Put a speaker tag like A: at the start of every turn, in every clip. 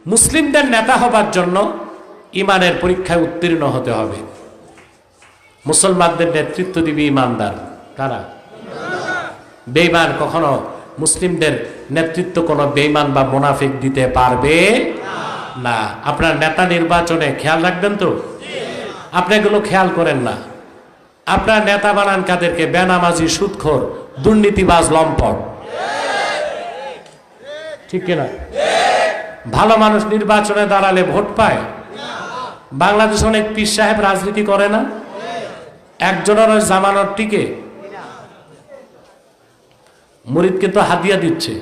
A: মুসলিমদের নেতা হবার জন্য ইমানের পরীক্ষায় উত্তীর্ণ হতে হবে। মুসলমানদের নেতৃত্ব দিবে ইমানদার। কারা? বেঈমান কখনো মুসলিমদের নেতৃত্ব কোনো বেঈমান বা মুনাফিক দিতে পারবে না। আপনার নেতা নির্বাচনে খেয়াল রাখবেন তো, আপনি এগুলো খেয়াল করেন না। আপনার নেতা বানান কাদেরকে? বেনামাজি, সুদখোর, দুর্নীতিবাজ, লম্পট। ঠিক কিনা? ভালো মানুষ নির্বাচনে দাঁড়ালে ভোট পায়? বাংলাদেশে অনেক পীর সাহেব রাজনীতি করে না, একজনের ওই জামানত টিকে। মুরিদকে তো হাদিয়া দিচ্ছে,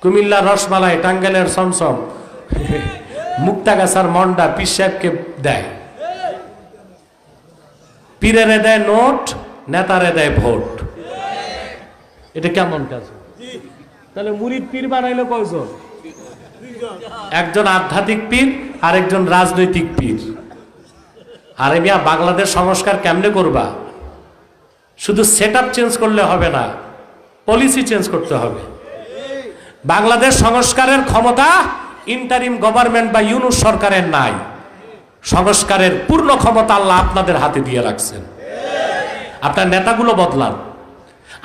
A: কুমিল্লার রসমালাই, টাঙ্গাইলের সমসম, মুক্তাগাছার মন্ডা পীর সাহেবকে দেয়। পীরেরে দেয় নোট, নেতারে দেয় ভোট। এটা কেমন কাজ? তাহলে মুরিদ পীর বানাইলো কয়জন? একজন আধ্যাত্মিক পীর আর একজন রাজনৈতিক পীর। আরে মিয়া, বাংলাদেশ সংস্কার কেমনে করবা? শুধু সেটআপ চেঞ্জ করলে হবে না, পলিসি চেঞ্জ করতে হবে। বাংলাদেশ সংস্কারের ক্ষমতা ইন্টারিম গভর্নমেন্ট বা ইউনূস সরকারের নাই। সংস্কারের পূর্ণ ক্ষমতা আল্লাহ আপনাদের হাতে দিয়ে রাখছেন। আপনার নেতাগুলো বদলান।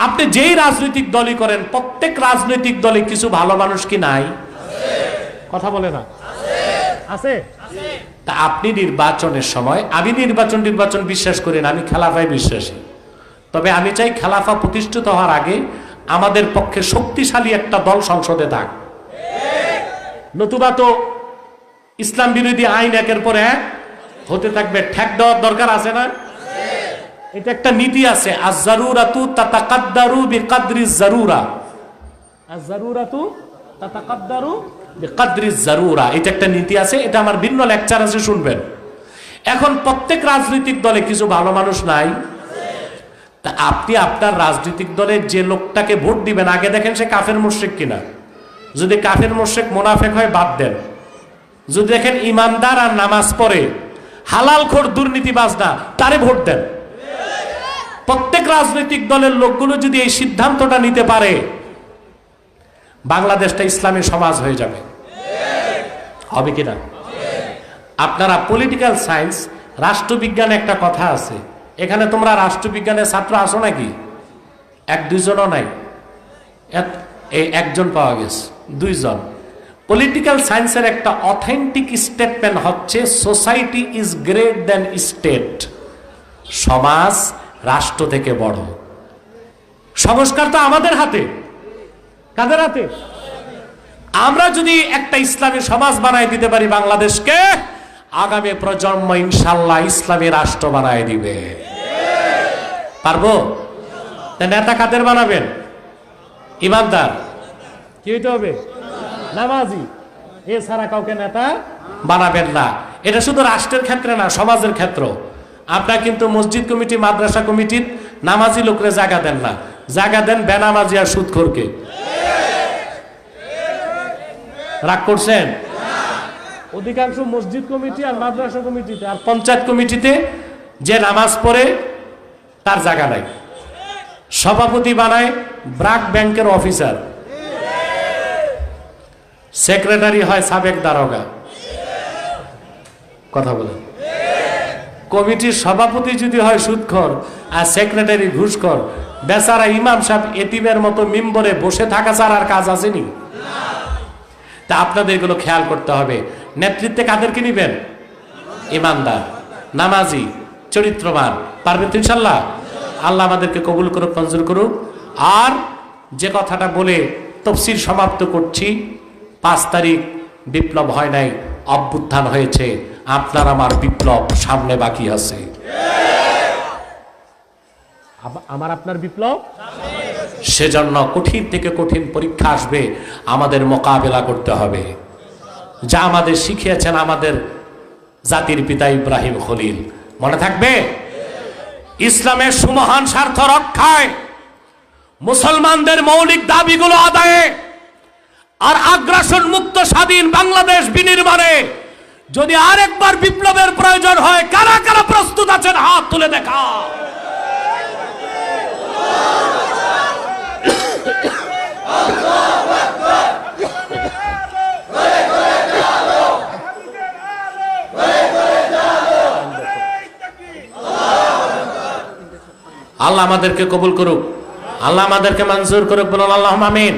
A: আপনি যেই রাজনৈতিক দলই করেন, প্রত্যেক রাজনৈতিক দলে কিছু ভালো মানুষ কি নাই? কথা বলে না? আছে। তা আপনি নির্বাচনের সময়, আমি নির্বাচন বিশ্বাস করি না, আমি খেলাফায় বিশ্বাসী। তবে আমি চাই খেলাফা প্রতিষ্ঠিত হওয়ার আগে আমাদের পক্ষে শক্তিশালী একটা দল সংসদে থাক, নতুবা তো ইসলাম বিরোধী আইন একের পর এক হতে থাকবে। ঠেক দেওয়ার দরকার আছে না? এটা একটা নীতি আছে, আজ-জারুরাতু তাতাকাদ্দারু বিকাদরিজ জারুরা। আজ-জারুরাতু তাতাকাদ্দারু বিকাদরিজ জারুরা, এটা একটা নীতি আছে। এটা আমার ভিন্ন লেকচার আছে, শুনবেন। এখন প্রত্যেক রাজনৈতিক দলে কিছু ভালো মানুষ নাই। তা আপনি আপনার রাজনৈতিক দলের যে লোকটাকে ভোট দিবেন, আগে দেখেন সে কাফের মুশরিক কিনা। যদি কাফের মুশরিক মুনাফিক হয়, বাদ দেন। যদি দেখেন ইমানদার আর নামাজ পড়ে, হালালখোর দুর্নীতিবাজ না, তারে ভোট দেন। প্রত্যেক রাজনৈতিক দলের লোকগুলো যদি এই সিদ্ধান্তটা নিতে পারে, বাংলাদেশটা ইসলামী সমাজ হয়ে যাবে। হবে কিনা? আপনারা পলিটিক্যাল সায়েন্স, রাষ্ট্রবিজ্ঞানে একটা কথা আছে, এখানে তোমরা রাষ্ট্রবিজ্ঞানের ছাত্র আসো নাকি? এক দুইজনও নাই, এই একজন পাওয়া গেছে, দুইজন। পলিটিক্যাল সায়েন্সের একটা অথেন্টিক স্টেটমেন্ট হচ্ছে, society is great then state. সমাজ রাষ্ট্র থেকে বড়। সংস্কার তো আমাদের হাতে। কাদের হাতে? আমরা যদি একটা ইসলামী সমাজ বানাই দিতে পারি বাংলাদেশকে, আগামী প্রজন্ম ইনশাল্লাহ ইসলামী রাষ্ট্র বানাই দিবে। পারবো? তা নেতা কাদের বানাবেন? ইমানদার। কি হইতে হবে? নামাজি। এছাড়া কাউকে নেতা বানাবেন না। এটা শুধু রাষ্ট্রের ক্ষেত্রে না, সমাজের ক্ষেত্র। আপনারা কিন্তু মসজিদ কমিটি, মাদ্রাসা কমিটির নামাজি লোকরে জায়গা দেন না, জায়গা দেন বেনামাজি আর সুদখোরকে। রাগ করছেন? অধিকাংশ মসজিদ কমিটি আর মাদ্রাসা কমিটিতে আর পঞ্চায়েত কমিটিতে যে নামাজ পড়ে তার জায়গা নাই। সভাপতি বানায় ব্রাক ব্যাংকের অফিসার, সেক্রেটারি হয় সাবেক দারোগা। কথা বলেন। কমিটির সভাপতি যদি হয় সুদখোর আর সেক্রেটারি ঘুষখোর, বেচারা ইমাম সাহেব এতিমের মতো মিম্বরে বসে থাকা ছাড়া আর কাজ আসেনি। তা আপনাদের এগুলো খেয়াল করতে হবে। নেতৃত্বে কাদেরকে নিবেন? ইমানদার, নামাজি, চরিত্রবান। পারবেন তো ইনশাল্লাহ? আল্লাহ আমাদেরকে কবুল করুক, মঞ্জুর করুক। আর যে কথাটা বলে তফসির সমাপ্ত করছি, 5 তারিখ বিপ্লব হয় নাই, অভ্যুত্থান হয়েছে। আপনার আমার বিপ্লব সামনে বাকি আছে। আমার আপনার বিপ্লব, সেজন্য কঠিন থেকে কঠিন পরীক্ষা আসবে, আমাদের মোকাবেলা করতে হবে। যা আমাদের শিখিয়েছেন আমাদের জাতির পিতা ইব্রাহিম খলিল, মনে থাকবে? ইসলামের সুমহান স্বার্থ রক্ষায়, মুসলমানদের মৌলিক দাবিগুলো আদায়ে আর আগ্রাসন মুক্ত স্বাধীন বাংলাদেশ বিনির্মাণে যদি আরেকবার বিপ্লবের প্রয়োজন হয়, কারা কারা প্রস্তুত আছেন হাত তুলে দেখা। আল্লাহ আমাদেরকে কবুল করুক, আল্লাহ আমাদেরকে মঞ্জুর করুক, বলুন আল্লাহুম্মা আমিন।